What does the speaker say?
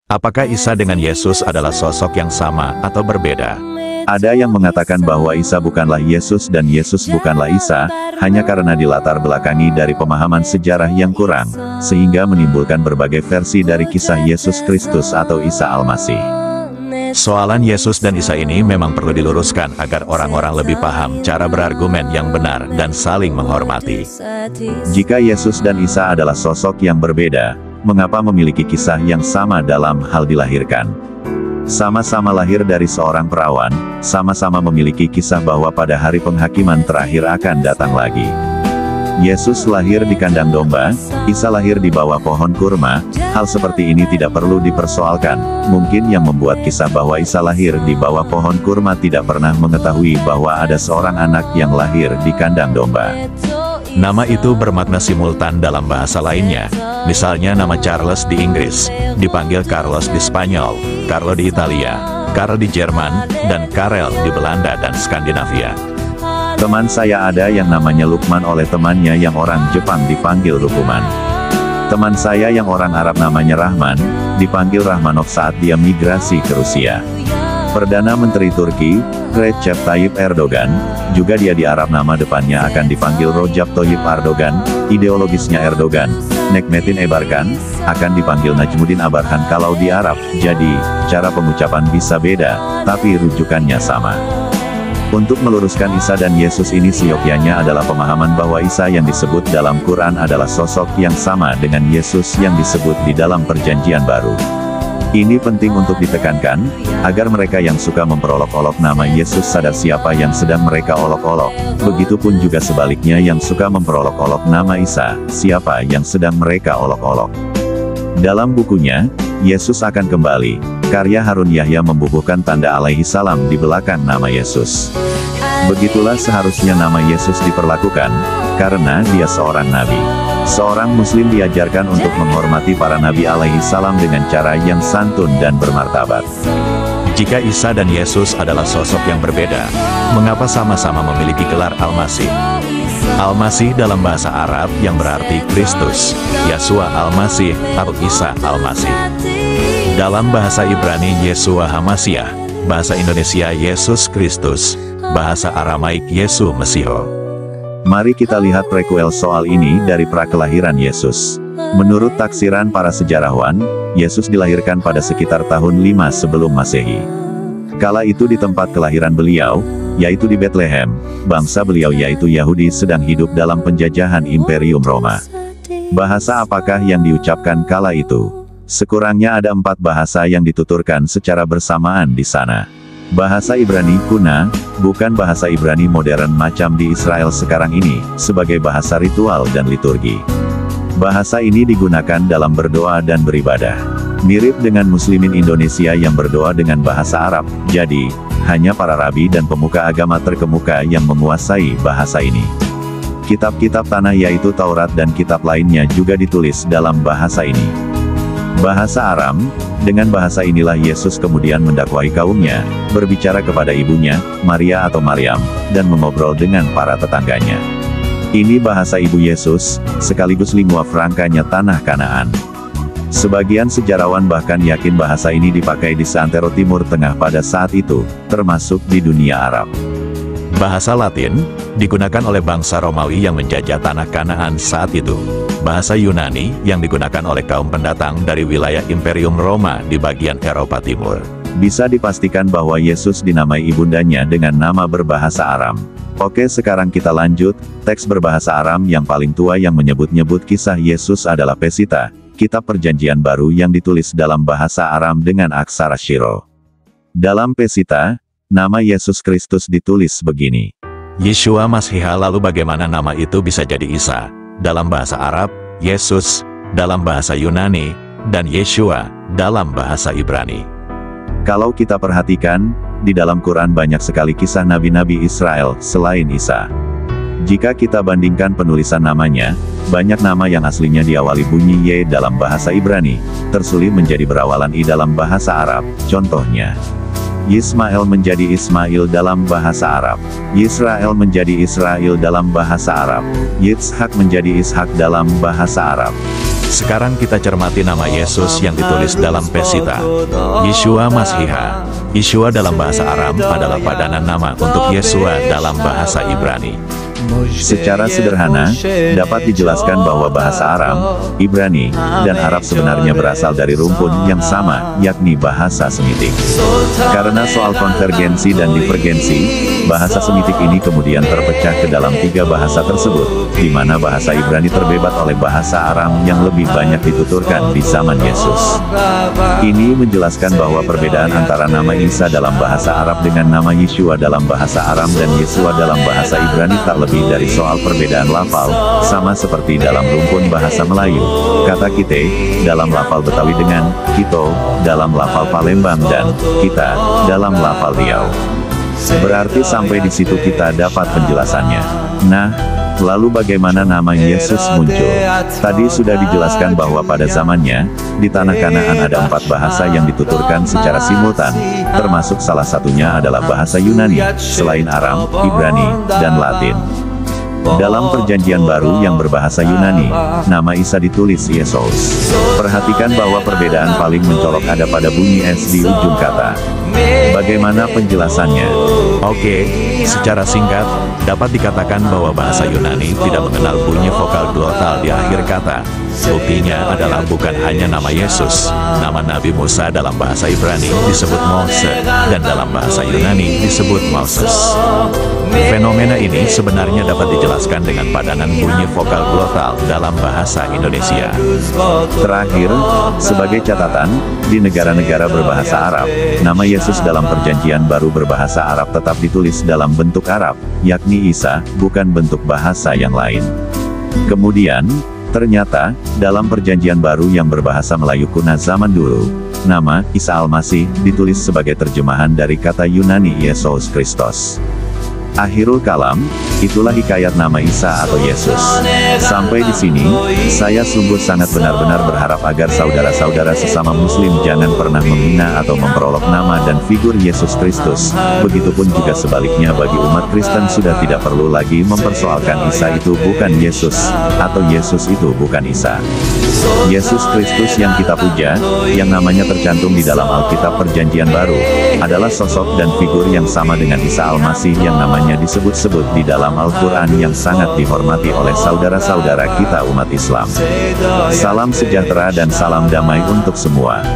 Apakah Isa dengan Yesus adalah sosok yang sama atau berbeda? Ada yang mengatakan bahwa Isa bukanlah Yesus dan Yesus bukanlah Isa, hanya karena dilatar belakangi dari pemahaman sejarah yang kurang, sehingga menimbulkan berbagai versi dari kisah Yesus Kristus atau Isa Al-Masih. Soalan Yesus dan Isa ini memang perlu diluruskan agar orang-orang lebih paham cara berargumen yang benar dan saling menghormati. Jika Yesus dan Isa adalah sosok yang berbeda, mengapa memiliki kisah yang sama dalam hal dilahirkan? Sama-sama lahir dari seorang perawan, sama-sama memiliki kisah bahwa pada hari penghakiman terakhir akan datang lagi. Yesus lahir di kandang domba, Isa lahir di bawah pohon kurma. Hal seperti ini tidak perlu dipersoalkan. Mungkin yang membuat kisah bahwa Isa lahir di bawah pohon kurma tidak pernah mengetahui bahwa ada seorang anak yang lahir di kandang domba. Nama itu bermakna simultan dalam bahasa lainnya. Misalnya nama Charles di Inggris, dipanggil Carlos di Spanyol, Carlo di Italia, Karl di Jerman, dan Karel di Belanda dan Skandinavia. Teman saya ada yang namanya Lukman oleh temannya yang orang Jepang dipanggil Lukuman. Teman saya yang orang Arab namanya Rahman, dipanggil Rahmanov saat dia migrasi ke Rusia. Perdana Menteri Turki, Recep Tayyip Erdogan, juga dia di Arab nama depannya akan dipanggil Rojab Thayyip Erdogan, ideologisnya Erdogan, Necmettin Ebarkan, akan dipanggil Najmuddin Abarkan kalau di Arab, jadi, cara pengucapan bisa beda, tapi rujukannya sama. Untuk meluruskan Isa dan Yesus ini seyogyanya adalah pemahaman bahwa Isa yang disebut dalam Quran adalah sosok yang sama dengan Yesus yang disebut di dalam Perjanjian Baru. Ini penting untuk ditekankan, agar mereka yang suka memperolok-olok nama Yesus sadar siapa yang sedang mereka olok-olok. Begitupun juga sebaliknya yang suka memperolok-olok nama Isa, siapa yang sedang mereka olok-olok. Dalam bukunya, Yesus akan kembali, karya Harun Yahya membubuhkan tanda alaihi salam di belakang nama Yesus. Begitulah seharusnya nama Yesus diperlakukan, karena dia seorang nabi. Seorang muslim diajarkan untuk menghormati para nabi alaihi salam dengan cara yang santun dan bermartabat. Jika Isa dan Yesus adalah sosok yang berbeda, mengapa sama-sama memiliki gelar Al-Masih? Al-Masih dalam bahasa Arab yang berarti Kristus, Yeshua Al-Masih atau Isa Al-Masih. Dalam bahasa Ibrani Yeshua HaMashiach, bahasa Indonesia Yesus Kristus, bahasa Aramaik Yesu Mesiho. Mari kita lihat prequel soal ini dari prakelahiran Yesus. Menurut taksiran para sejarawan, Yesus dilahirkan pada sekitar tahun 5 sebelum Masehi. Kala itu di tempat kelahiran beliau, yaitu di Bethlehem, bangsa beliau yaitu Yahudi sedang hidup dalam penjajahan Imperium Roma. Bahasa apakah yang diucapkan kala itu? Sekurangnya ada 4 bahasa yang dituturkan secara bersamaan di sana. Bahasa Ibrani kuna, bukan bahasa Ibrani modern macam di Israel sekarang ini, sebagai bahasa ritual dan liturgi. Bahasa ini digunakan dalam berdoa dan beribadah. Mirip dengan muslimin Indonesia yang berdoa dengan bahasa Arab, jadi, hanya para rabi dan pemuka agama terkemuka yang menguasai bahasa ini. Kitab-kitab tanah yaitu Taurat dan kitab lainnya juga ditulis dalam bahasa ini. Bahasa Aram, dengan bahasa inilah Yesus kemudian mendakwahi kaumnya, berbicara kepada ibunya, Maria atau Maryam, dan mengobrol dengan para tetangganya. Ini bahasa ibu Yesus, sekaligus lingua francanya tanah Kanaan. Sebagian sejarawan bahkan yakin bahasa ini dipakai di seantero Timur Tengah pada saat itu, termasuk di dunia Arab. Bahasa Latin, digunakan oleh bangsa Romawi yang menjajah tanah Kanaan saat itu. Bahasa Yunani, yang digunakan oleh kaum pendatang dari wilayah Imperium Roma di bagian Eropa Timur. Bisa dipastikan bahwa Yesus dinamai ibundanya dengan nama berbahasa Aram. Oke, sekarang kita lanjut. Teks berbahasa Aram yang paling tua yang menyebut-nyebut kisah Yesus adalah Pesita, kitab Perjanjian Baru yang ditulis dalam bahasa Aram dengan aksara Shiro. Dalam Pesita, nama Yesus Kristus ditulis begini. Yeshua Mashiach. Lalu bagaimana nama itu bisa jadi Isa? Dalam bahasa Arab, Yesus, dalam bahasa Yunani, dan Yeshua, dalam bahasa Ibrani. Kalau kita perhatikan, di dalam Quran banyak sekali kisah nabi-nabi Israel, selain Isa. Jika kita bandingkan penulisan namanya, banyak nama yang aslinya diawali bunyi Y dalam bahasa Ibrani, tersulit menjadi berawalan I dalam bahasa Arab, contohnya. Yismael menjadi Ismail dalam bahasa Arab. Yisrael menjadi Israel dalam bahasa Arab. Yitzhak menjadi Ishak dalam bahasa Arab. Sekarang kita cermati nama Yesus yang ditulis dalam Pesita. Yeshua Mashiha. Yeshua dalam bahasa Aram adalah padanan nama untuk Yesua dalam bahasa Ibrani. Secara sederhana, dapat dijelaskan bahwa bahasa Aram, Ibrani, dan Arab sebenarnya berasal dari rumpun yang sama, yakni bahasa Semitik. Karena soal konvergensi dan divergensi, bahasa Semitik ini kemudian terpecah ke dalam 3 bahasa tersebut, di mana bahasa Ibrani terbebat oleh bahasa Aram yang lebih banyak dituturkan di zaman Yesus. Ini menjelaskan bahwa perbedaan antara nama Isa dalam bahasa Arab dengan nama Yeshua dalam bahasa Aram dan Yesua dalam bahasa Ibrani tak lebih dari soal perbedaan lafal, sama seperti dalam rumpun bahasa Melayu, kata kite, dalam lafal Betawi dengan kito, dalam lafal Palembang dan kita, dalam lafal Riau. Berarti sampai di situ kita dapat penjelasannya. Nah, lalu bagaimana nama Yesus muncul? Tadi sudah dijelaskan bahwa pada zamannya, di tanah Kanaan ada 4 bahasa yang dituturkan secara simultan, termasuk salah satunya adalah bahasa Yunani, selain Aram, Ibrani, dan Latin. Dalam Perjanjian Baru yang berbahasa Yunani, nama Isa ditulis Yesus. Perhatikan bahwa perbedaan paling mencolok ada pada bunyi S di ujung kata. Bagaimana penjelasannya? Oke, secara singkat, dapat dikatakan bahwa bahasa Yunani tidak mengenal bunyi vokal glotal di akhir kata. Buktinya adalah bukan hanya nama Yesus, nama Nabi Musa dalam bahasa Ibrani disebut Mose, dan dalam bahasa Yunani disebut Moses. Fenomena ini sebenarnya dapat dijelaskan dengan padanan bunyi vokal glotal dalam bahasa Indonesia. Terakhir, sebagai catatan, di negara-negara berbahasa Arab, nama Yesus dalam Perjanjian Baru berbahasa Arab tetap ditulis dalam bentuk Arab, yakni Isa, bukan bentuk bahasa yang lain. Kemudian, ternyata, dalam Perjanjian Baru yang berbahasa Melayu kuno zaman dulu, nama Isa Al-Masih ditulis sebagai terjemahan dari kata Yunani Yesus Kristus. Akhirul kalam, itulah hikayat nama Isa atau Yesus. Sampai di sini, saya sungguh sangat benar-benar berharap agar saudara-saudara sesama muslim jangan pernah menghina atau memperolok nama dan figur Yesus Kristus. Begitupun juga sebaliknya bagi umat Kristen sudah tidak perlu lagi mempersoalkan Isa itu bukan Yesus, atau Yesus itu bukan Isa. Yesus Kristus yang kita puja, yang namanya tercantum di dalam Alkitab Perjanjian Baru, adalah sosok dan figur yang sama dengan Isa Al-Masih yang namanya disebut-sebut di dalam Al-Quran yang sangat dihormati oleh saudara-saudara kita umat Islam. Salam sejahtera dan salam damai untuk semua.